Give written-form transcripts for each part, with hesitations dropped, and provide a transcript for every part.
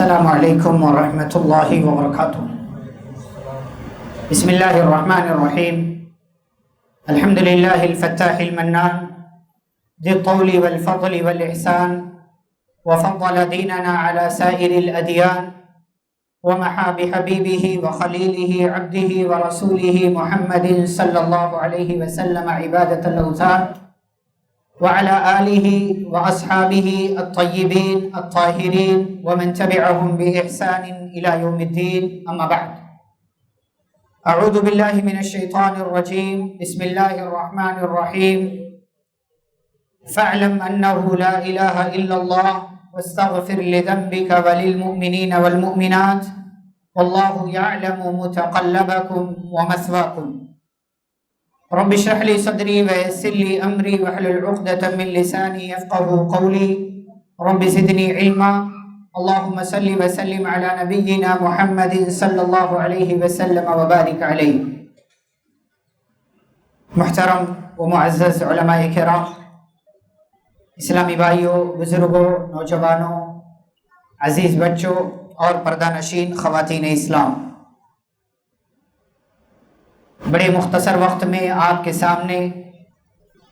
السلام علیکم ورحمۃ اللہ وبرکاتہ۔ بسم اللہ الرحمن الرحیم۔ الحمد للہ الفتاح المنان ذی الطول والفضل والإحسان، وفضل دیننا على سائر الأدیان، ومحا بحبیبہ وخلیلہ عبدہ ورسولہ محمد صلی اللہ علیہ وسلم عبادۃ الأوثان، وعلى آلہ وأصحابہ الطیبین الطاہرین ومن تبعهم بإحسان إلى يوم الدین، اما بعد۔ اعوذ باللہ من الشیطان الرجیم، بسم اللہ الرحمن الرحیم۔ فاعلم انہ لا الہ الا اللہ واستغفر لذنبک وللمؤمنین والمؤمنات واللہ یعلم متقلبکم ومثواکم۔ رب اشرح لي صدري ويسر لي امري واحلل عقدة من لساني يفقهوا قولي رب زدني علما۔ اللهم صل وسلم على نبينا محمد صلی اللہ علیہ وسلم وبارک علیہ۔ محترم و معزز علماء کرام، اسلامی بھائیوں، بزرگوں، نوجوانوں، عزیز بچوں اور پردہ نشین خواتین اسلام، بڑے مختصر وقت میں آپ کے سامنے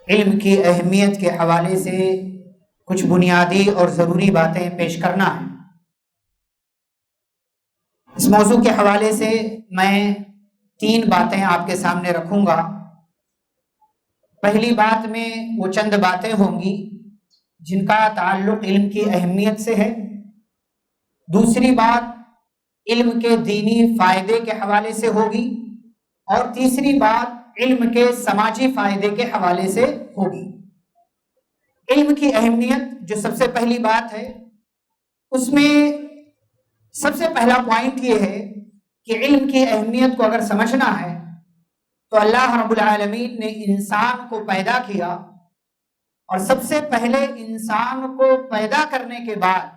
علم کی اہمیت کے حوالے سے کچھ بنیادی اور ضروری باتیں پیش کرنا ہے۔ اس موضوع کے حوالے سے میں 3 باتیں آپ کے سامنے رکھوں گا۔ پہلی بات میں وہ چند باتیں ہوں گی جن کا تعلق علم کی اہمیت سے ہے۔ دوسری بات علم کے دینی فائدے کے حوالے سے ہوگی، اور تیسری بات علم کے سماجی فائدے کے حوالے سے ہوگی۔ علم کی اہمیت جو سب سے پہلی بات ہے، اس میں سب سے پہلا پوائنٹ یہ ہے کہ علم کی اہمیت کو اگر سمجھنا ہے تو اللہ رب العالمین نے انسان کو پیدا کیا، اور سب سے پہلے انسان کو پیدا کرنے کے بعد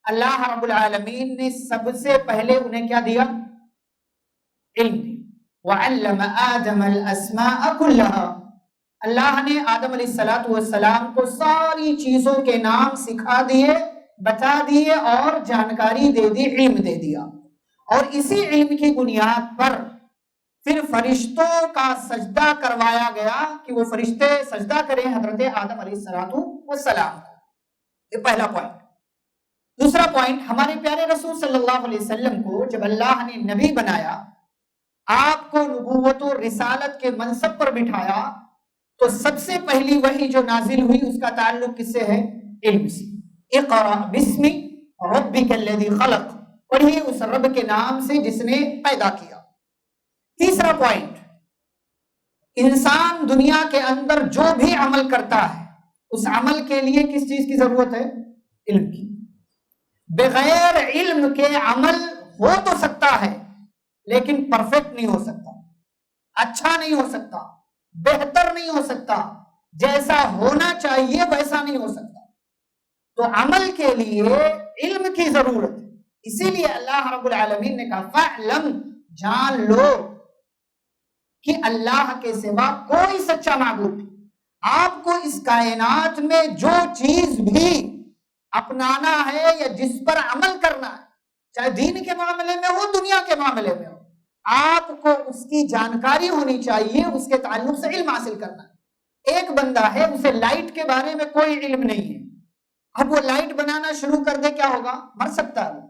اللہ رب العالمین نے سب سے پہلے انہیں کیا دیا؟ علم دیا۔ وَعَلَّمَ آدَمَ الْأَسْمَاءَ كُلَّهَا، اللہ نے آدم علیہ السلام کو ساری چیزوں کے نام سکھا دیے، بتا دیے اور جانکاری دے دی، علم دے دیا۔ اور اسی علم کی بنیاد پر پھر فرشتوں کا سجدہ کروایا گیا کہ وہ فرشتے سجدہ کریں حضرت آدم علیہ السلام کو۔ یہ پہلا پوائنٹ۔ دوسرا پوائنٹ، ہمارے پیارے رسول صلی اللہ علیہ وسلم کو جب اللہ نے نبی بنایا، آپ کو نبوت و رسالت کے منصب پر بٹھایا، تو سب سے پہلی وحی جو نازل ہوئی اس کا تعلق کس سے ہے؟ علم سے۔ اقرأ باسم ربک الذی خلق، پڑھیے اس رب کے نام سے جس نے پیدا کیا۔ تیسرا پوائنٹ، انسان دنیا کے اندر جو بھی عمل کرتا ہے اس عمل کے لیے کس چیز کی ضرورت ہے؟ علم کی۔ بغیر علم کے عمل ہو تو سکتا ہے لیکن پرفیکٹ نہیں ہو سکتا، اچھا نہیں ہو سکتا، بہتر نہیں ہو سکتا، جیسا ہونا چاہیے ویسا نہیں ہو سکتا۔ تو عمل کے لیے علم کی ضرورت ہے۔ اسی لیے اللہ رب العالمین نے کہا فَاعْلَمْ، جان لو کہ اللہ کے سوا کوئی سچا معبود نہیں۔ آپ کو اس کائنات میں جو چیز بھی اپنانا ہے یا جس پر عمل کرنا ہے، چاہے دین کے معاملے میں ہو، دنیا کے معاملے میں ہو، آپ کو اس کی جانکاری ہونی چاہیے، اس کے تعلق سے علم حاصل کرنا ہے۔ ایک بندہ ہے، اسے لائٹ کے بارے میں کوئی علم نہیں ہے، اب وہ لائٹ بنانا شروع کر دے، کیا ہوگا؟ مر سکتا ہے،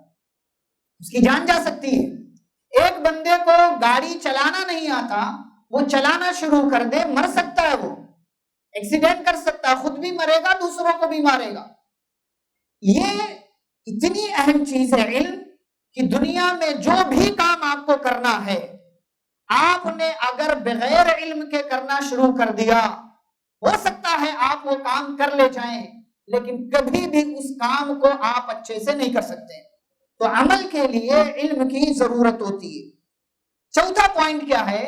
اس کی جان جا سکتی ہے۔ ایک بندے کو گاڑی چلانا نہیں آتا، وہ چلانا شروع کر دے، مر سکتا ہے، وہ ایکسیڈنٹ کر سکتا ہے، خود بھی مرے گا، دوسروں کو بھی مارے گا۔ یہ اتنی اہم چیز ہے علم کہ دنیا میں جو بھی کام آپ کو کرنا ہے، آپ نے اگر بغیر علم کے کرنا شروع کر دیا، ہو سکتا ہے آپ وہ کام کر لے جائیں لیکن کبھی بھی اس کام کو آپ اچھے سے نہیں کر سکتے۔ تو عمل کے لیے علم کی ضرورت ہوتی ہے۔ چوتھا پوائنٹ کیا ہے؟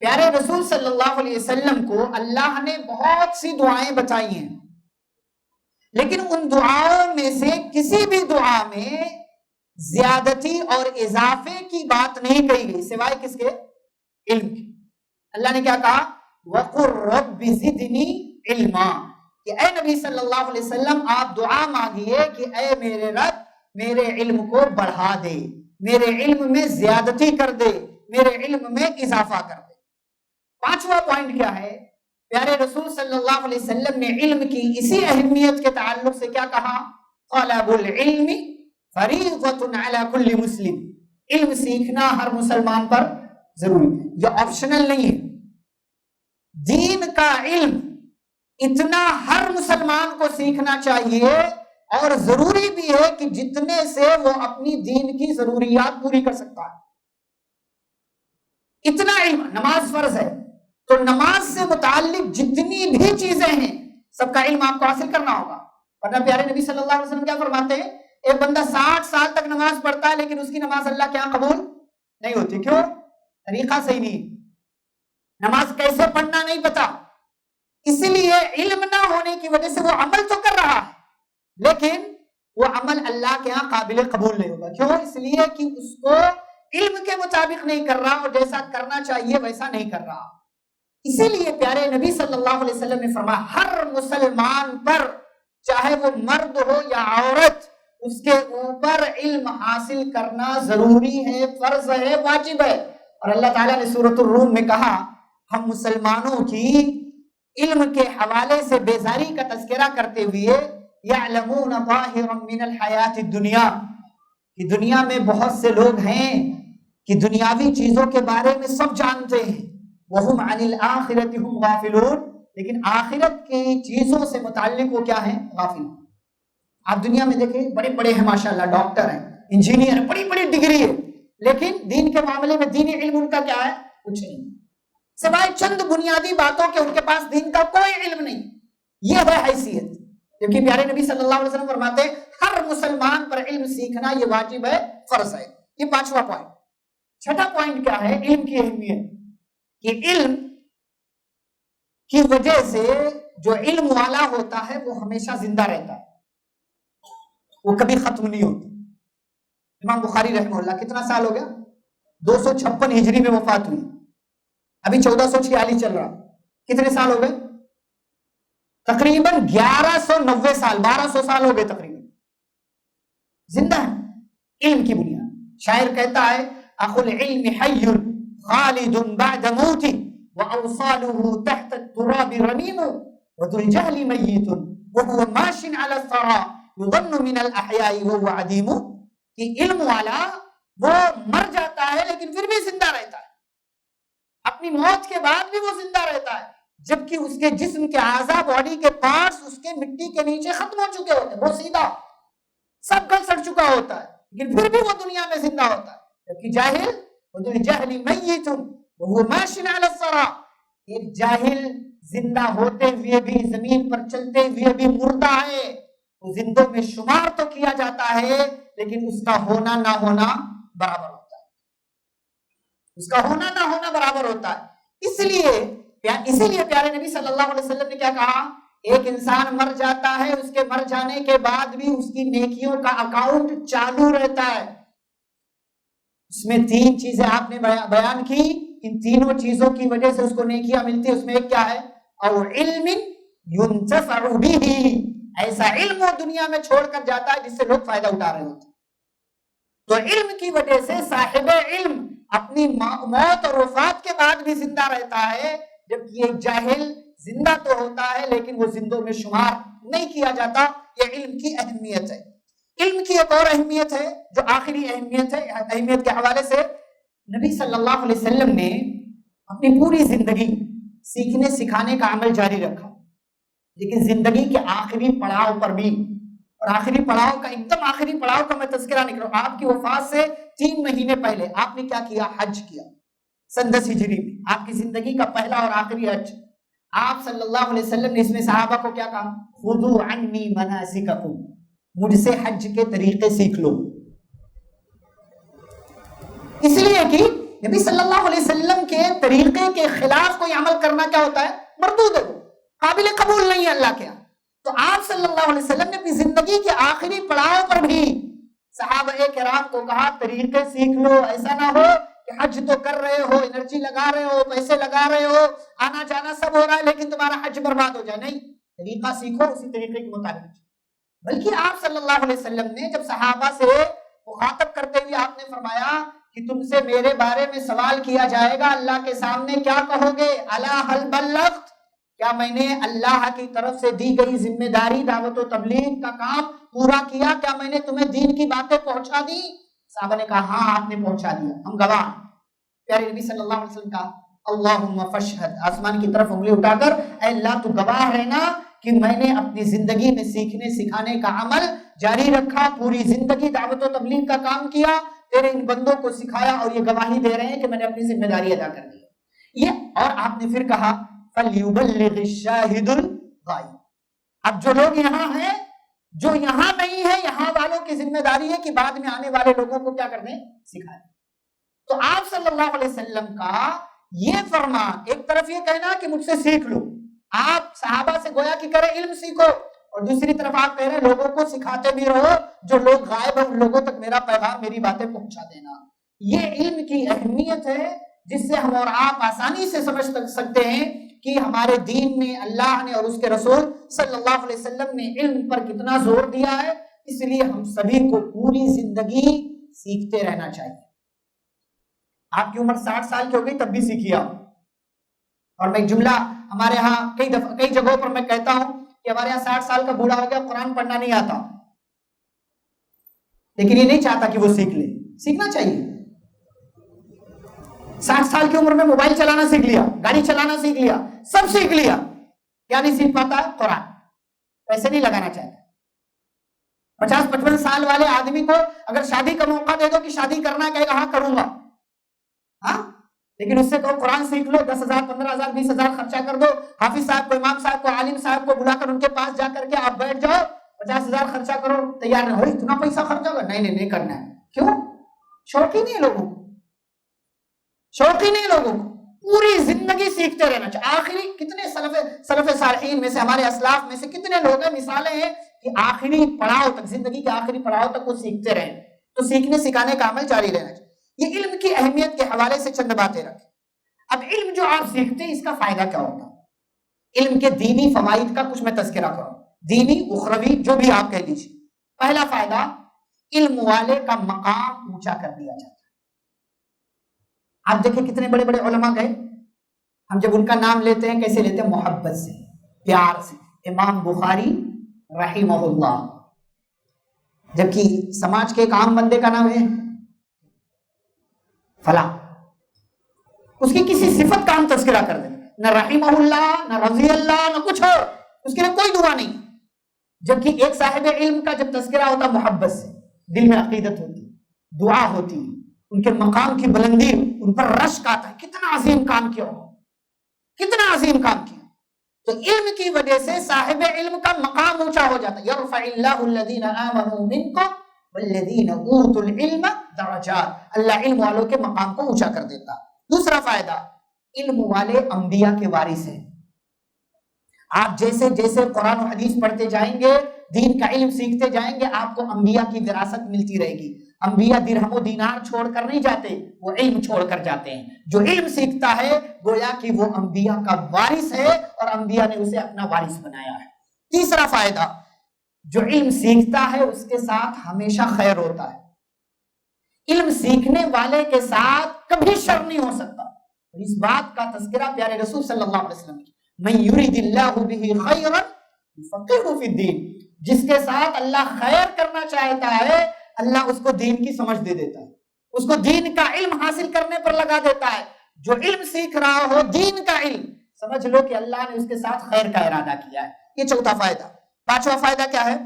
پیارے رسول صلی اللہ علیہ وسلم کو اللہ نے بہت سی دعائیں بتائی ہیں، لیکن ان دعاؤں میں سے کسی بھی دعا میں زیادتی اور اضافے کی بات نہیں کہی گئی سوائے کس کے؟ علم کی۔ اللہ نے کیا کہا؟ وَقُلْ رَبِّ زِدْنِي عِلْمًا، کہ اے نبی صلی اللہ علیہ وسلم آپ دعا مانگیے کہ اے میرے رب میرے علم کو بڑھا دے، میرے علم میں زیادتی کر دے، میرے علم میں اضافہ کر دے۔ پانچواں پوائنٹ کیا ہے؟ پیارے رسول صلی اللہ علیہ وسلم نے علم کی اسی اہمیت کے تعلق سے کیا کہا؟ طلب العلم فریضۃ علی کل مسلم، علم سیکھنا ہر مسلمان پر ضروری ہے، یہ آپشنل نہیں ہے۔ دین کا علم اتنا ہر مسلمان کو سیکھنا چاہیے، اور ضروری بھی ہے کہ جتنے سے وہ اپنی دین کی ضروریات پوری کر سکتا ہے۔ اتنا علم، نماز فرض ہے تو نماز سے متعلق جتنی بھی چیزیں ہیں سب کا علم آپ کو حاصل کرنا ہوگا، ورنہ پیارے نبی صلی اللہ علیہ وسلم کیا فرماتے ہیں؟ ایک بندہ 60 سال تک نماز پڑھتا ہے لیکن اس کی نماز اللہ کے یہاں قبول نہیں ہوتی۔ کیوں؟ طریقہ صحیح نہیں، نماز کیسے پڑھنا نہیں پتا، اس لیے علم نہ ہونے کی وجہ سے وہ عمل تو کر رہا ہے لیکن وہ عمل اللہ کے ہاں قابل قبول نہیں ہوگا۔ کیوں؟ اس لیے کہ اس کو علم کے مطابق نہیں کر رہا، اور جیسا کرنا چاہیے ویسا نہیں کر رہا۔ اسی لیے پیارے نبی صلی اللہ علیہ وسلم نے فرمایا ہر مسلمان پر، چاہے وہ مرد ہو یا عورت، اس کے اوپر علم حاصل کرنا ضروری ہے، فرض ہے، واجب ہے۔ اور اللہ تعالیٰ نے سورۃ الروم میں کہا ہم مسلمانوں کی علم کے حوالے سے بیزاری کا تذکرہ کرتے ہوئے یعلمون ظاہرا من الحیات الدنیا، کہ دنیا میں بہت سے لوگ ہیں کہ دنیاوی چیزوں کے بارے میں سب جانتے ہیں، وہم عن الآخرۃ ہم غافلون، لیکن آخرت کی چیزوں سے متعلق وہ کیا ہیں؟ غافل۔ آپ دنیا میں دیکھیں بڑے بڑے ہیں ماشاءاللہ، ڈاکٹر ہیں، انجینئر ہیں، بڑی بڑی ڈگری ہے، لیکن دین کے معاملے میں دینی علم ان کا کیا ہے؟ کچھ نہیں، سوائے چند بنیادی باتوں کے ان کے پاس دین کا کوئی علم نہیں۔ یہ ہے حیثیت، کیونکہ پیارے نبی صلی اللہ علیہ وسلم فرماتے ہیں ہر مسلمان پر علم سیکھنا یہ واجب ہے، فرض ہے۔ یہ پانچواں پوائنٹ۔ چھٹا پوائنٹ کیا ہے؟ علم کی اہمیت، کہ علم کی وجہ سے جو علم والا ہوتا ہے وہ ہمیشہ زندہ رہتا ہے، وہ کبھی ختم نہیں ہوتا۔ امام بخاری رحمہ اللہ کتنا سال ہو گیا؟ 256 ہجری میں وفات ہوئی، ابھی 1446 چل رہا، کتنے سال ہو گئے؟ تقریباً 1190 سال، 1200 سال ہو گئے تقریباً، زندہ ہے علم کی بنیاد۔ شاعر کہتا ہے اخو العلم حی خالد بعد موت واوصاله تحت التراب رمیم وذو الجهل میت وهو ماش على الثرى يظن من الاحیاء وهو عدیم، کہ علم والا وہ مر جاتا ہے لیکن پھر بھی زندہ رہتا ہے، اپنی موت کے بعد بھی وہ زندہ رہتا ہے، جبکہ اس کے جسم کے اعضاء، باڈی کے پارٹس اس کے مٹی کے نیچے ختم ہو چکے ہوتے ہیں، وہ سیدھا سب گل سڑ چکا ہوتا ہے، لیکن پھر بھی وہ دنیا میں زندہ ہوتا ہے۔ جبکہ جاہل وذو الجہل میت وهو ماش علی الثری، ایک جاہل زندہ ہوتے ہوئے بھی، زمین پر چلتے ہوئے بھی مردہ ہے، وہ زندوں میں شمار تو کیا جاتا ہے لیکن اس کا ہونا نہ ہونا برابر ہوتا ہے، اس کا ہونا نہ ہونا برابر ہوتا ہے۔ اسی لیے پیارے نبی صلی اللہ علیہ وسلم نے کیا کہا؟ ایک انسان مر جاتا ہے، اس کے مر جانے کے بعد بھی اس کی نیکیوں کا اکاؤنٹ چالو رہتا ہے۔ اس میں 3 چیزیں آپ نے بیان کی، ان تینوں چیزوں کی وجہ سے اس کو نیکیاں ملتی ہیں۔ اس میں ایک کیا ہے؟ او علم ينتفع به، ایسا علم وہ دنیا میں چھوڑ کر جاتا ہے جس سے لوگ فائدہ اٹھا رہے ہوتے ہیں۔ تو علم کی وجہ سے صاحب علم اپنی موت اور وفات کے بعد بھی زندہ رہتا ہے، جبکہ ایک جاہل زندہ تو ہوتا ہے لیکن وہ زندوں میں شمار نہیں کیا جاتا۔ یہ علم کی اہمیت ہے۔ علم کی ایک اور اہمیت ہے جو آخری اہمیت ہے، اہمیت کے حوالے سے نبی صلی اللہ علیہ وسلم نے اپنی پوری زندگی سیکھنے سکھانے کا عمل جاری رکھا، لیکن زندگی کے آخری پڑاؤ پر بھی، اور آخری پڑاؤ کا، ایک دم آخری پڑاؤ کا میں تذکرہ نہیں کروں، آپ کی وفات سے 3 مہینے پہلے آپ نے کیا کیا؟ حج کیا، سن 10 ہجری میں آپ کی زندگی کا پہلا اور آخری حج۔ آپ صلی اللہ علیہ وسلم نے اس میں صحابہ کو کیا کہا؟ خذوا عنی مناسککم، مجھ سے حج کے طریقے سیکھ لو، اس لیے کہ نبی صلی اللہ علیہ وسلم کے طریقے کے خلاف کوئی عمل کرنا کیا ہوتا ہے؟ مردود ہے، قابل قبول نہیں ہے اللہ کے یہاں۔ تو آپ صلی اللہ علیہ وسلم نے اپنی زندگی کے آخری پڑاؤ پر بھی صحابہ کرام کو کہا طریقے سیکھ لو، ایسا نہ ہو کہ حج تو کر رہے ہو، انرجی لگا رہے ہو، پیسے لگا رہے ہو، آنا جانا سب ہو رہا ہے، لیکن تمہارا حج برباد ہو جائے۔ نہیں، طریقہ سیکھو، اسی طریقے کے مطابق۔ بلکہ آپ صلی اللہ علیہ وسلم نے جب صحابہ سے مخاطب کرتے ہوئے آپ نے فرمایا کہ تم سے میرے بارے میں سوال کیا جائے گا اللہ کے سامنے، کیا کہو گے؟ الا هل بلغت، کیا میں نے اللہ کی طرف سے دی گئی ذمہ داری دعوت و تبلیغ کا کام پورا کیا؟ کیا میں نے تمہیں دین کی باتیں پہنچا دی؟ صحابہ نے کہا ہاں آپ نے پہنچا دیا، ہم گواہ۔ پیارے نبی صلی اللہ علیہ وسلم کا اللہم فاشہد، آسمان کی طرف انگلی اٹھا کر اے اللہ تو گواہ رہنا کہ میں نے اپنی زندگی میں سیکھنے سکھانے کا عمل جاری رکھا، پوری زندگی دعوت و تبلیغ کا کام کیا، تیرے ان بندوں کو سکھایا، اور یہ گواہی دے رہے ہیں کہ میں نے اپنی ذمہ داری ادا کر دی۔ یہ اور آپ نے پھر کہا فَلْيُبَلِّغِ الشَّاهِدُ الْغَائِبَ، اب جو لوگ یہاں ہیں، جو یہاں نہیں ہے، یہاں والوں کی ذمہ داری ہے کہ بعد میں آنے والے لوگوں کو کیا کرنے؟ سکھائیں۔ تو آپ صلی اللہ علیہ وسلم کا یہ فرمان، ایک طرف یہ کہنا کہ مجھ سے سیکھ لو، آپ صحابہ سے گویا کہ کرے علم سیکھو، اور دوسری طرف آپ کہہ رہے ہیں لوگوں کو سکھاتے بھی رہو، جو لوگ غائب ہیں ان لوگوں تک میرا پیغام، میری باتیں پہنچا دینا۔ یہ علم کی اہمیت ہے جس سے ہم اور آپ آسانی سے سمجھ سکتے ہیں کہ ہمارے دین میں اللہ نے اور اس کے رسول صلی اللہ علیہ وسلم نے علم پر کتنا زور دیا ہے۔ اس لیے ہم سبھی کو پوری زندگی سیکھتے رہنا چاہیے۔ آپ کی عمر 60 سال کی ہو گئی تب بھی سیکھیے آپ۔ اور میں ایک جملہ ہمارے ہاں کئی جگہوں پر میں کہتا ہوں کہ ہمارے یہاں 60 سال کا بوڑھا ہو گیا، قرآن پڑھنا نہیں آتا، لیکن یہ نہیں چاہتا کہ وہ سیکھ لے، سیکھنا چاہیے۔ 60 سال کی عمر میں موبائل چلانا سیکھ لیا، گاڑی چلانا سیکھ لیا، سب سیکھ لیا، کیا نہیں سیکھ پاتا ہے؟ قرآن۔ پیسے نہیں لگانا چاہتا۔ 50-55 سال والے آدمی کو اگر شادی کا موقع دے دو کہ شادی کرنا، کہے گا ہاں کروں گا، ہاں، لیکن اس سے کہو قرآن سیکھ لو، 10,000 15,000 20,000 خرچہ کر دو، حافظ صاحب کو، امام صاحب کو، عالم صاحب کو بلا کر ان کے پاس جا کر کے آپ بیٹھ جاؤ، 50,000 خرچہ کرو، تیار نہیں ہو، اتنا پیسہ خرچہ ہوگا، نہیں کرنا ہے۔ کیوں؟ شوق ہی نہیں ہے لوگوں کو، شوق ہی نہیں لوگوں کو، پوری زندگی سیکھتے رہنا چاہیے۔ آخری کتنے سلف صالحین میں سے، ہمارے اسلاف میں سے کتنے لوگ ہیں، مثالیں ہیں کہ آخری پڑاؤ تک، زندگی کے آخری پڑاؤ تک وہ سیکھتے رہے، تو سیکھنے سکھانے کا عمل جاری رہنا چاہیے۔ یہ علم کی اہمیت کے حوالے سے چند باتیں رکھیں۔ اب علم جو آپ سیکھتے ہیں اس کا فائدہ کیا ہوتا ہے؟ علم کے دینی فوائد کا کچھ میں تذکرہ کروں، دینی اخروی جو بھی آپ کہہ لیجیے۔ پہلا فائدہ، علم والے کا مقام اونچا کر دیا جاتا ہے۔ آپ دیکھیں کتنے بڑے بڑے علماء گئے، ہم جب ان کا نام لیتے ہیں کیسے لیتے ہیں؟ محبت سے، پیار سے۔ امام بخاری رحمہ اللہ، جبکہ سماج کے ایک عام بندے کا نام ہے فلاں، اس کی کسی صفت کا ہم تذکرہ کر دیں، نہ رحمہ اللہ، نہ رضی اللہ، نہ کچھ اور، اس کے لیے کوئی دعا نہیں۔ جبکہ ایک صاحب علم کا جب تذکرہ ہوتا محبت سے، دل میں عقیدت ہوتی، دعا ہوتی، ان کے مقام کی بلندی، ان پر رشک آتا ہے، کتنا عظیم کام کیا ہو، کتنا عظیم کام کیا۔ تو علم کی وجہ سے صاحب علم کا مقام اونچا ہو جاتا ہے۔ یرفع اللہ الذین آمنوا منکم والذین اوتوا العلم درجات، اللہ علم والوں کے مقام کو اونچا کر دیتا۔ دوسرا فائدہ، علم والے انبیاء کے وارث ہیں۔ آپ جیسے جیسے قرآن و حدیث پڑھتے جائیں گے، دین کا علم سیکھتے جائیں گے، آپ کو انبیاء کی وراثت ملتی رہے گی۔ انبیاء درہم و دینار چھوڑ کر نہیں جاتے، وہ علم چھوڑ کر جاتے ہیں۔ جو علم سیکھتا ہے گویا کہ وہ انبیاء کا وارث ہے، اور انبیاء نے اسے اپنا وارث بنایا ہے۔ تیسرا فائدہ، جو علم سیکھتا ہے اس کے ساتھ ہمیشہ خیر ہوتا ہے۔ علم سیکھنے والے کے ساتھ کبھی شر نہیں ہو سکتا، اور اس بات کا تذکرہ پیارے رسول صلی اللہ علیہ وسلم کی، من یرید اللہ بہ خیرا یفقہہ فی الدین، جس کے ساتھ اللہ خیر کرنا چاہتا ہے اللہ اس کو دین کی سمجھ دے دیتا ہے، اس کو دین کا علم حاصل کرنے پر لگا دیتا ہے۔ جو علم سیکھ رہا ہو دین کا علم، سمجھ لو کہ اللہ نے اس کے ساتھ خیر کا ارادہ کیا ہے۔ یہ چوتھا فائدہ۔ پانچواں فائدہ کیا ہے؟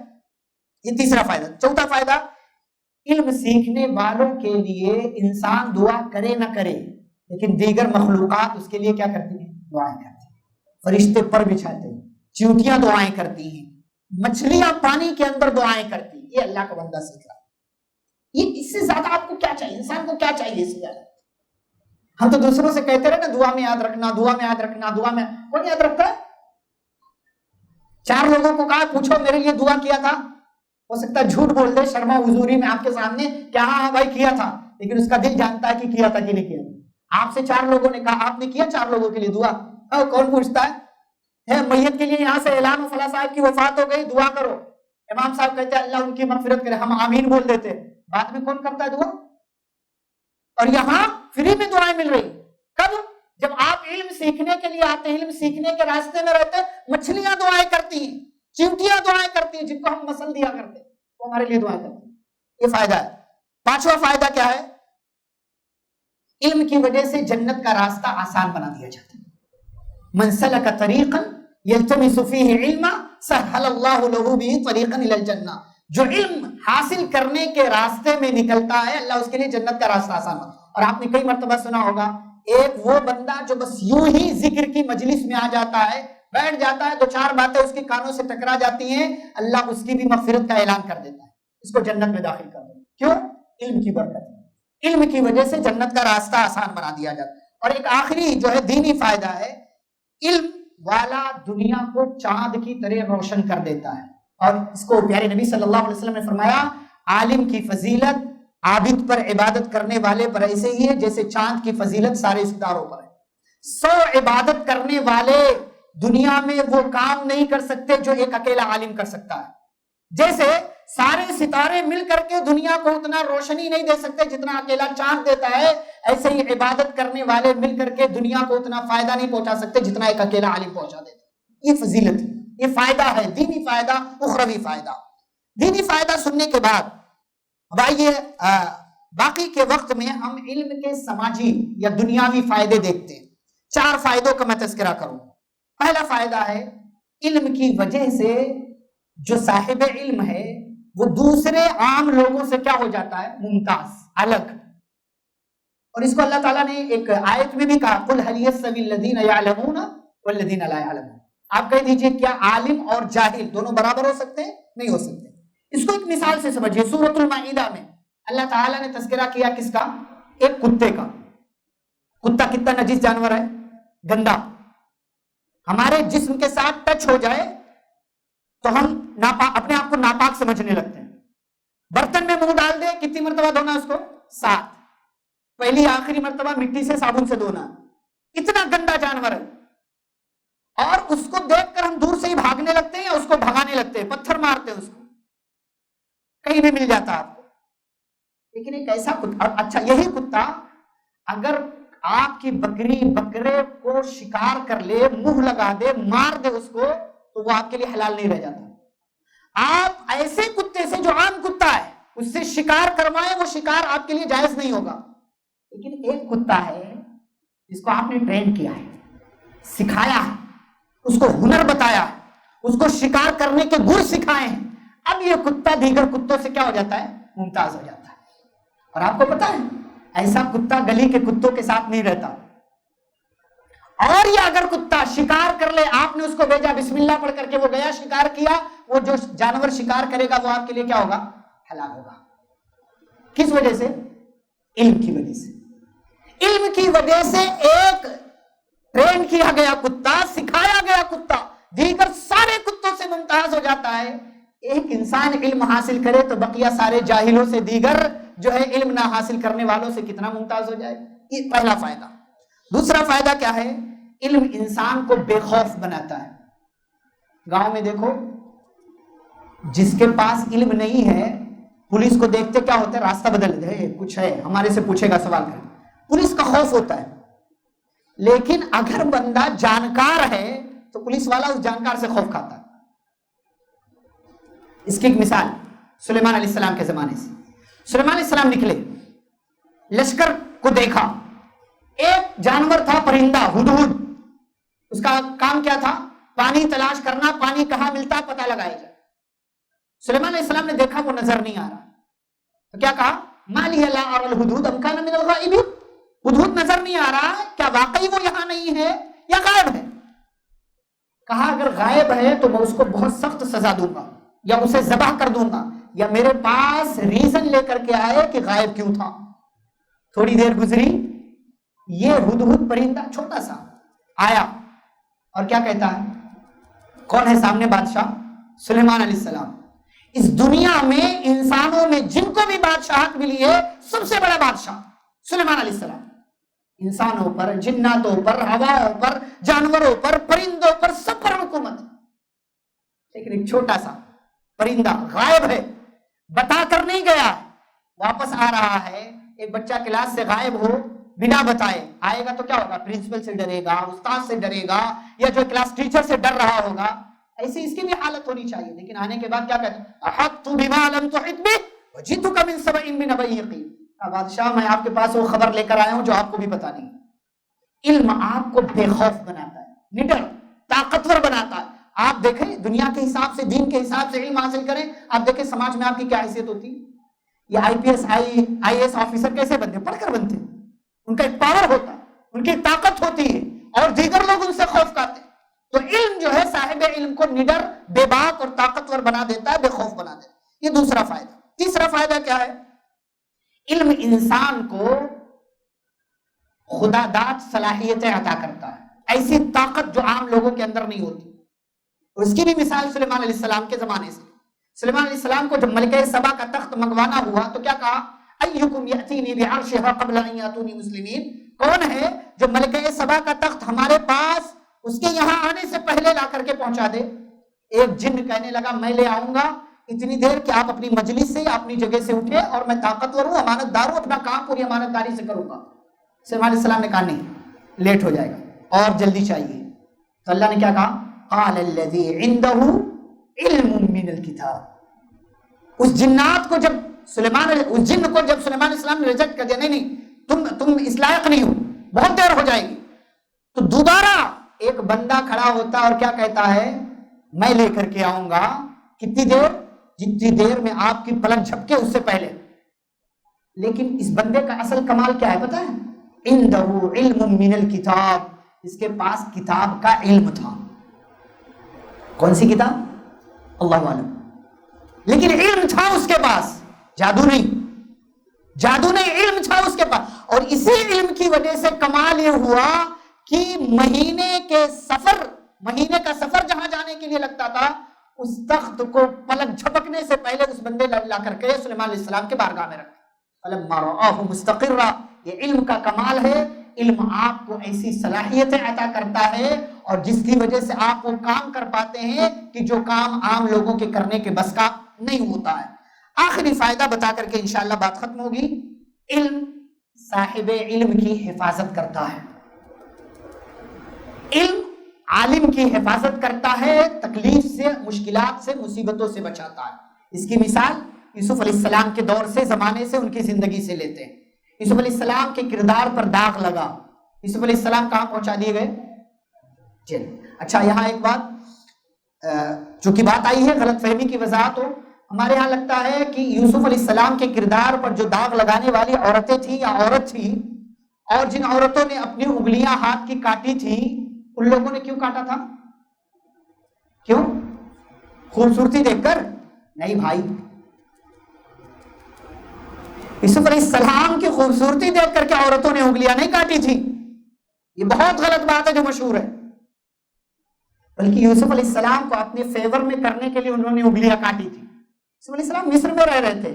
یہ تیسرا فائدہ۔ چوتھا فائدہ، علم سیکھنے والوں کے لیے انسان دعا کرے نہ کرے، لیکن دیگر مخلوقات اس کے لیے کیا کرتی ہیں؟ دعائیں کرتی ہیں۔ فرشتے پر بچھاتے ہیں، چیونٹیاں دعائیں کرتی ہیں، مچھلیاں پانی کے اندر دعائیں کرتی ہیں۔ یہ اللہ کا بندہ سیکھ رہا ہے۔ یہ اس سے زیادہ آپ کو کیا چاہیے؟ انسان کو کیا چاہیے اس سے زیادہ؟ ہم تو دوسروں سے کہتے رہے نا دعا میں یاد رکھنا، دعا میں یاد رکھنا، دعا میں، کون یاد رکھتا ہے؟ 4 لوگوں کو کہا پوچھو میرے لیے دعا کیا تھا، ہو سکتا ہے جھوٹ بول دے شرما حضوری میں آپ کے سامنے کہ ہاں بھائی کیا تھا، لیکن اس کا دل جانتا ہے کہ کیا تھا کہ نہیں کیا تھا۔ آپ سے 4 لوگوں نے کہا آپ نے کیا 4 لوگوں کے لیے دعا؟ کون پوچھتا ہے؟ میت کے لیے یہاں سے اعلان ہو فلاں صاحب کی وفات ہو گئی دعا کرو، امام صاحب کہتے ہیں اللہ ان کی مغفرت کرے، ہم آمین بول دیتے، بعد میں کون کرتا ہے دعا؟ اور یہاں فری میں دعائیں مل رہی، کب؟ جب آپ علم سیکھنے کے لیے آتے ہیں، علم سیکھنے کے راستے میں رہتے ہیں، مچھلیاں دعائیں کرتی ہیں، چیونٹیاں دعائیں کرتی ہیں، جن کو ہم مسل دیا کرتے ہیں، وہ ہمارے لیے دعائیں کرتی ہیں۔ یہ فائدہ ہے۔ پانچواں فائدہ کیا ہے؟ علم کی وجہ سے جنت کا راستہ آسان بنا دیا جاتا ہے۔ من سلک طریقا یلتمس فیہ علما سہل اللہ لہ بہ طریقا الی الجنہ، جو علم حاصل کرنے کے راستے میں نکلتا ہے اللہ اس کے لیے جنت کا راستہ آسان بنا۔ اور آپ نے کئی مرتبہ سنا ہوگا، ایک وہ بندہ جو بس یوں ہی ذکر کی مجلس میں آ جاتا ہے، بیٹھ جاتا ہے، دو چار باتیں اس کے کانوں سے ٹکرا جاتی ہیں، اللہ اس کی بھی مغفرت کا اعلان کر دیتا ہے، اس کو جنت میں داخل کر دیتا ہے۔ کیوں؟ علم کی برکت، علم کی وجہ سے جنت کا راستہ آسان بنا دیا جاتا ہے۔ اور ایک آخری جو ہے دینی فائدہ ہے، علم والا دنیا کو چاند کی طرح روشن کر دیتا ہے۔ اور اس کو پیارے نبی صلی اللہ علیہ وسلم نے فرمایا، عالم کی فضیلت عابد پر عبادت کرنے والے پر ایسے ہی ہے جیسے چاند کی فضیلت سارے ستاروں پر ہے۔ 100 عبادت کرنے والے دنیا میں وہ کام نہیں کر سکتے جو ایک اکیلا عالم کر سکتا ہے۔ جیسے سارے ستارے مل کر کے دنیا کو اتنا روشنی نہیں دے سکتے جتنا اکیلا چاند دیتا ہے، ایسے ہی عبادت کرنے والے مل کر کے دنیا کو اتنا فائدہ نہیں پہنچا سکتے جتنا ایک اکیلا عالم پہنچا دیتا ہے۔ یہ فضیلت ہے، یہ فائدہ ہے، دینی فائدہ، اخروی فائدہ۔ دینی فائدہ سننے کے بعد اب آئیے باقی کے وقت میں ہم علم کے سماجی یا دنیاوی فائدے دیکھتے ہیں۔ 4 فائدوں کا میں تذکرہ کروں۔ پہلا فائدہ ہے، علم کی وجہ سے جو صاحب علم ہے وہ دوسرے عام لوگوں سے کیا ہو جاتا ہے؟ ممتاز، الگ۔ اور اس کو اللہ تعالیٰ نے ایک آیت میں بھی کہا، قُلْ هَلْ يَسْتَوِي الَّذِينَ يَعْلَمُونَ وَالَّذِينَ لَا يَعْلَمُونَ۔ آپ کہہ دیجئے کیا عالم اور جاہل دونوں برابر ہو سکتے ہیں؟ نہیں ہو سکتے۔ اس کو ایک مثال سے سمجھیے، سورۃ المائدہ میں اللہ تعالیٰ نے تذکرہ کیا کس کا؟ ایک کتے کا۔ کتا کتنا نجس جانور ہے، گندا، ہمارے جسم کے ساتھ ٹچ ہو جائے تو ہم اپنے آپ کو ناپاک سمجھنے لگتے ہیں۔ برتن میں منہ ڈال دے، کتنی مرتبہ دھونا اس کو؟ 7، پہلی آخری مرتبہ مٹی سے صابن سے دھونا۔ اتنا گندا جانور ہے، اور اس کو دیکھ کر ہم دور سے ہی بھاگنے لگتے ہیں یا اس کو بھگانے لگتے ہیں، پتھر مارتے ہیں اس کو، کہیں بھی مل جاتا آپ کو۔ لیکن ایک ایسا کتا، اچھا یہی کتا اگر آپ کی بکری بکرے کو شکار کر لے، منہ لگا دے، مار دے اس کو، تو وہ آپ کے لیے حلال نہیں رہ جاتا۔ آپ ایسے کتے سے جو عام کتا ہے اس سے شکار کروائیں، وہ شکار آپ کے لیے جائز نہیں ہوگا۔ لیکن ایک کتا ہے جس کو آپ نے ٹرین کیا ہے، سکھایا ہے، اس کو ہنر بتایا ہے، اس کو شکار کرنے کے گر سکھائے ہیں، اب یہ کتا دیگر کتوں سے کیا ہو جاتا ہے؟ ممتاز ہو جاتا ہے۔ اور آپ کو پتا ہے ایسا کتا گلی کے کتوں کے ساتھ نہیں رہتا۔ اور یہ اگر کتا شکار کر لے، آپ نے اس کو بھیجا، بسم اللہ پڑھ کر کے وہ گیا شکار کیا، وہ جو جانور شکار کرے گا وہ آپ کے لیے کیا ہوگا؟ حلال ہوگا۔ کس وجہ سے؟ علم کی وجہ سے۔ علم کی وجہ سے ایک ٹرین کیا گیا کتا، سکھایا گیا کتا دیگر سارے کتوں سے ممتاز ہو جاتا ہے۔ ایک انسان علم حاصل کرے تو بقیہ سارے جاہلوں سے، دیگر جو ہے علم نہ حاصل کرنے والوں سے کتنا ممتاز ہو جائے۔ یہ پہلا فائدہ۔ دوسرا فائدہ کیا ہے؟ علم انسان کو بے خوف بناتا ہے۔ گاؤں میں دیکھو، جس کے پاس علم نہیں ہے، پولیس کو دیکھتے کیا ہوتا ہے؟ راستہ بدل دے، کچھ ہے ہمارے سے پوچھے گا، سوال کرے، پولیس کا خوف ہوتا ہے۔ لیکن اگر بندہ جانکار ہے تو پولیس والا اس جانکار سے خوف کھاتا ہے۔ اس کی ایک مثال سلیمان علیہ السلام کے زمانے سے۔ سلیمان علیہ السلام نکلے، لشکر کو دیکھا، ایک جانور تھا پرندہ، ہدہد، اس کا کام کیا تھا؟ پانی تلاش کرنا، پانی کہاں ملتا پتہ لگایا جائے۔ سلیمان علیہ السلام نے دیکھا وہ نظر نہیں آ رہا، تو کیا کہا؟ ما لی لا اری الہدہد ام کان من الغائبین، ہدہد نظر نہیں آ رہا، کیا واقعی وہ یہاں نہیں ہے یا غائب ہے؟ کہا اگر غائب ہے تو میں اس کو بہت سخت سزا دوں گا، یا اسے ذبح کر دوں گا، یا میرے پاس ریزن لے کر کے آئے کہ غائب کیوں تھا۔ تھوڑی دیر گزری، یہ ہدہد پرندہ چھوٹا سا آیا اور کیا کہتا ہے؟ کون ہے سامنے؟ بادشاہ سلیمان علیہ السلام۔ اس دنیا میں انسانوں میں جن کو بھی بادشاہت ملی ہے، سب سے بڑا بادشاہ سلیمان علیہ السلام۔ انسانوں پر، جناتوں پر، ہواؤں پر، جانوروں پر، پرندوں پر، سب پر حکومت۔ لیکن ایک چھوٹا سا پرندہ غائب ہے، بتا کر نہیں گیا، واپس آ رہا ہے. ایک بچہ کلاس سے غائب ہو بنا بتائے آئے گا تو کیا ہوگا؟ پرنسپل سے ڈرے گا، استاد سے ڈرے گا، یا جو کلاس ٹیچر سے ڈر رہا ہوگا. ایسی اس کی بھی حالت ہونی چاہیے. لیکن آنے کے بعد کیا کہتے ہیں؟ احطت بما لم تحط به وجئتک من سبأ بنبأ یقین. بادشاہ میں آپ کے پاس وہ خبر لے کر آیا ہوں جو آپ کو بھی پتا نہیں. علم آپ کو بے خوف بناتا ہے، نڈر، طاقتور بناتا ہے. آپ دیکھیں دنیا کے حساب سے، دین کے حساب سے علم حاصل کریں. آپ دیکھیں سماج میں آپ کی کیا حیثیت ہوتی ہے. یہ I P S I S officer کیسے بنتے؟ پڑھ کر بنتے. ان کا ایک پاور ہوتا ہے، ان کی طاقت ہوتی ہے، اور دیگر لوگ ان سے خوف کھاتے ہیں. تو علم جو ہے صاحب علم کو نڈر، بے باک اور طاقتور بنا دیتا ہے، بے خوف بنا دیتا ہے. یہ دوسرا فائدہ. تیسرا فائدہ کیا ہے؟ علم انسان کو خدا داد صلاحیتیں عطا کرتا ہے، ایسی طاقت جو عام لوگوں کے اندر نہیں ہوتی. اس کی بھی مثال سلیمان علیہ السلام کے زمانے سے. سلیمان علیہ السلام کو جب ملکہ سبا کا تخت منگوانا ہوا تو کیا کہا؟ ایکم یاتینی بعرشھا قبل ان یاتونی مسلمین. کون ہے جو ملکہ سبا کا تخت ہمارے پاس اس کے یہاں آنے سے پہلے لا کر کے پہنچا دے؟ ایک جن کہنے لگا میں لے آؤں گا اتنی دیر کہ آپ اپنی مجلس سے یا اپنی جگہ سے اٹھے، اور میں طاقتور ہوں، امانت دار ہوں، اپنا کام پوری امانت داری سے کروں گا. سلیمان علیہ السلام نے کہا نہیں، لیٹ ہو جائے گا اور جلدی چاہیے. تو اللہ نے کیا کہا؟ قال الذی عنده علم من الکتاب. اس جنات کو جب اس جن کو جب سلیمان علیہ السلام نے ریجیکٹ کر دیا، نہیں تم اس لائق نہیں ہو، بہت دیر ہو جائے گی، تو دوبارہ ایک بندہ کھڑا ہوتا اور کیا کہتا ہے؟ میں لے کر کے آؤں گا. کتنی دیر؟ جتنی دیر میں آپ کی پلک جھپکے اس سے پہلے. لیکن اس بندے کا اصل کمال کیا ہے پتہ ہے؟ عنده علم من الکتاب. اس کے پاس کتاب کا علم تھا. کون سی کتاب؟ اللہ عالم. لیکن علم تھا اس کے پاس، جادو نہیں. علم تھا اس کے پاس. اور اسی علم کی وجہ سے کمال یہ ہوا کہ مہینے کا سفر جہاں جانے کے لیے لگتا تھا، اس تخت کو پلک جھپکنے سے پہلے اس بندے لا کر کے سلیمان علیہ السلام کے بارگاہ میں رکھا. فلما رآہ مستقرا. یہ علم کا کمال ہے. علم آپ کو ایسی صلاحیتیں عطا کرتا ہے اور جس کی وجہ سے آپ وہ کام کر پاتے ہیں کہ جو کام عام لوگوں کے کرنے کے بس کا نہیں ہوتا ہے. آخری فائدہ بتا کر کے انشاءاللہ بات ختم ہوگی. علم صاحب علم کی حفاظت کرتا ہے. علم عالم کی حفاظت کرتا ہے، تکلیف سے، مشکلات سے، مصیبتوں سے بچاتا ہے. اس کی مثال یوسف علیہ السلام کے دور سے، زمانے سے، ان کی زندگی سے لیتے ہیں. یوسف علیہ السلام کے کردار پر داغ لگا. یوسف علیہ السلام کہاں پہنچا دیے گئے؟ جیل. اچھا یہاں ایک بات چونکہ بات آئی ہے غلط فہمی کی وضاحت ہو. ہمارے ہاں لگتا ہے کہ یوسف علیہ السلام کے کردار پر جو داغ لگانے والی عورتیں تھیں یا عورت تھی، اور جن عورتوں نے اپنی انگلیاں ہاتھ کی کاٹی تھی، ان لوگوں نے کیوں کاٹا تھا؟ کیوں؟ خوبصورتی دیکھ کر؟ نہیں بھائی، یوسف علیہ السلام کی خوبصورتی دیکھ کر کے عورتوں نے انگلیاں نہیں کاٹی تھی. یہ بہت غلط بات ہے جو مشہور ہے. بلکہ یوسف علیہ السلام کو اپنے فیور میں کرنے کے لیے انہوں نے انگلیاں کاٹی تھی. یوسف علیہ السلام مصر میں رہ رہے تھے،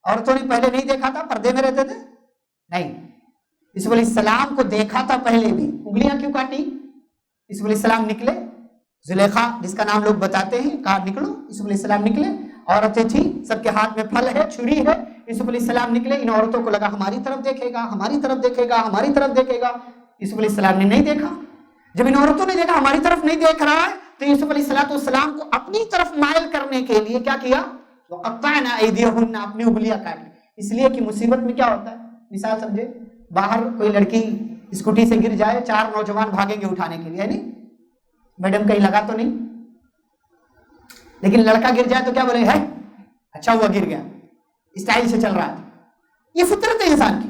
عورتوں نے پہلے نہیں دیکھا تھا؟ پردے میں رہتے تھے؟ نہیں. یوسف علیہ السلام کو دیکھا تھا پہلے بھی. انگلیاں کیوں کاٹی؟ یوسف علیہ السلام نکلے، زلیخا جس کا نام لوگ بتاتے ہیں، کہا نکلو. یوسف علیہ السلام نکلے، عورتیں تھیں، سب کے ہاتھ میں پھل ہے، چھری ہے. یوسف علیہ السلام نکلے، ان عورتوں کو لگا ہماری طرف دیکھے گا، ہماری طرف دیکھے گا، ہماری طرف دیکھے گا. یوسف علیہ السلام نے نہیں دیکھا. جب ان عورتوں نے دیکھا ہماری طرف نہیں دیکھ رہا ہے، تو یوسف علیہ السلام کو اپنی طرف مائل کرنے کے لیے کیا کیا؟ وَقَطَّعْنَا أَيْدِيَهُنَّ، اپنی انگلیاں کاٹ لی. اس لیے کہ مصیبت میں کیا ہوتا ہے؟ مثال سمجھے، باہر کوئی لڑکی اسکوٹی سے گر جائے، 4 نوجوان بھاگیں گے اٹھانے کے لیے، ہے نہیں؟ میڈم کہیں لگا تو نہیں؟ لیکن لڑکا گر جائے تو کیا بولے؟ ہے اچھا ہوا گر گیا، اسٹائل سے چل رہا تھا. یہ فطرت ہے انسان کی.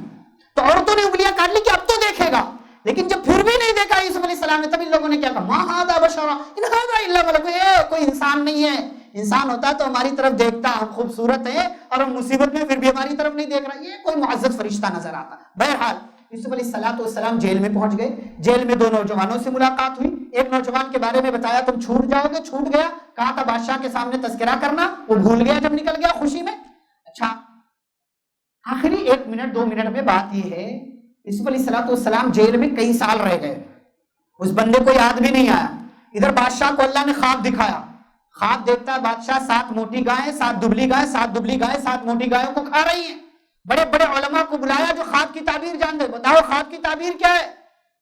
تو عورتوں نے انگلیاں کاٹ لی کہ اب تو دیکھے گا. لیکن جب پھر بھی نہیں دیکھا یوسف علیہ السلام نے، تب ان لوگوں نے کیا کہا؟ ما ھذا بشرا ان ھذا الا ملک. کوئی انسان نہیں ہے. انسان ہوتا تو ہماری طرف دیکھتا، ہم خوبصورت ہیں اور ہم مصیبت میں پھر بھی ہماری طرف نہیں دیکھ رہا. یہ کوئی معزز فرشتہ نظر آتا. بہرحال یوسف علیہ السلام جیل میں پہنچ گئے. جیل میں 2 نوجوانوں سے ملاقات ہوئی. ایک نوجوان کے بارے میں بتایا تم چھوٹ جاؤ گے، چھوٹ گیا. کہا تھا بادشاہ کے سامنے تذکرہ کرنا، وہ بھول گیا جب نکل گیا خوشی میں. اچھا آخری 1 منٹ 2 منٹ میں بات یہ ہے، یوسف علیہ السلام جیل میں کئی سال رہ گئے. اس بندے کو یاد بھی نہیں آیا. ادھر بادشاہ کو اللہ نے خواب دکھایا، خواب دیکھتا ہے بادشاہ 7 موٹی گائیں 7 دبلی گائیں 7 دبلی گائیں 7 موٹی گایوں کو کھا رہی ہیں. بڑے بڑے علماء کو بلایا جو خواب کی تعبیر جانتے, بتاؤ خواب کی تعبیر کیا ہے؟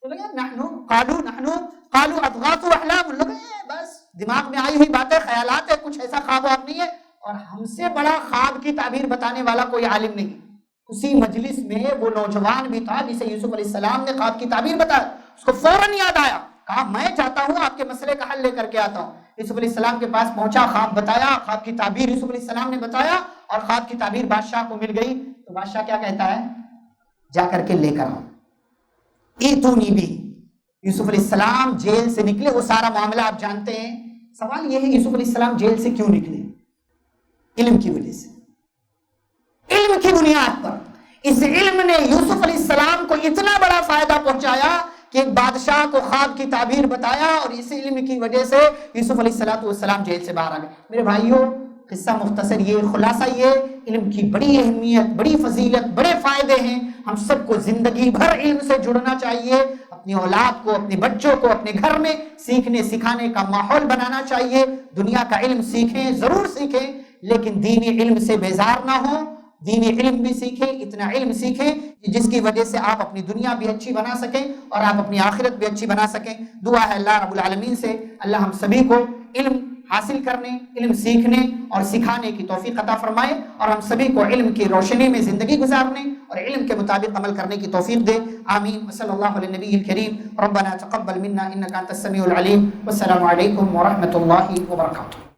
تو لگا نحنو قالوا اضغاث احلام. لوگ بس دماغ میں آئی ہوئی باتیں خیالات ہے, کچھ ایسا خواب واب نہیں ہے. اور ہم سے بڑا خواب کی تعبیر بتانے والا کوئی عالم نہیں. اسی مجلس میں وہ نوجوان بھی تھا جسے یوسف علیہ السلام نے خواب کی تعبیر بتایا, اس کو فوراً یاد آیا, کہا میں چاہتا ہوں آپ کے مسئلے کا حل لے کر کے آتا ہوں. یوسف علیہ السلام کے پاس پہنچا, خواب بتایا, خواب کی تعبیر یوسف علیہ السلام نے بتایا اور خواب کی تعبیر بادشاہ کو مل گئی. تو بادشاہ کیا کہتا ہے؟ جا کر کے لے کر آؤ. ایتونی بھی. یوسف علیہ السلام جیل سے نکلے, وہ سارا معاملہ آپ جانتے ہیں. سوال یہ ہے یوسف علیہ السلام جیل سے کیوں نکلے؟ علم کی وجہ سے, علم کی بنیاد پر. اس علم نے یوسف علیہ السلام کو اتنا بڑا فائدہ پہنچایا کہ ایک بادشاہ کو خواب کی تعبیر بتایا, اور اس علم کی وجہ سے یوسف علیہ السلام جیل سے باہر آ گئے. میرے بھائیوں, قصہ مختصر یہ, خلاصہ یہ, علم کی بڑی اہمیت, بڑی فضیلت, بڑے فائدے ہیں. ہم سب کو زندگی بھر علم سے جڑنا چاہیے. اپنی اولاد کو, اپنے بچوں کو اپنے گھر میں سیکھنے سکھانے کا ماحول بنانا چاہیے. دنیا کا علم سیکھیں, ضرور سیکھیں, لیکن دینی علم سے بیزار نہ ہوں. دینی علم بھی سیکھیں, اتنا علم سیکھیں جس کی وجہ سے آپ اپنی دنیا بھی اچھی بنا سکیں اور آپ اپنی آخرت بھی اچھی بنا سکیں. دعا ہے اللہ رب العالمین سے اللہ ہم سبھی کو علم حاصل کرنے, علم سیکھنے اور سکھانے کی توفیق عطا فرمائے, اور ہم سبھی کو علم کی روشنی میں زندگی گزارنے اور علم کے مطابق عمل کرنے کی توفیق دے. آمین. صلی اللہ علیہ نبی الکریم. ربنا تقبل منا انک انت السمیع العلیم. والسلام علیکم ورحمۃ اللہ وبرکاتہ.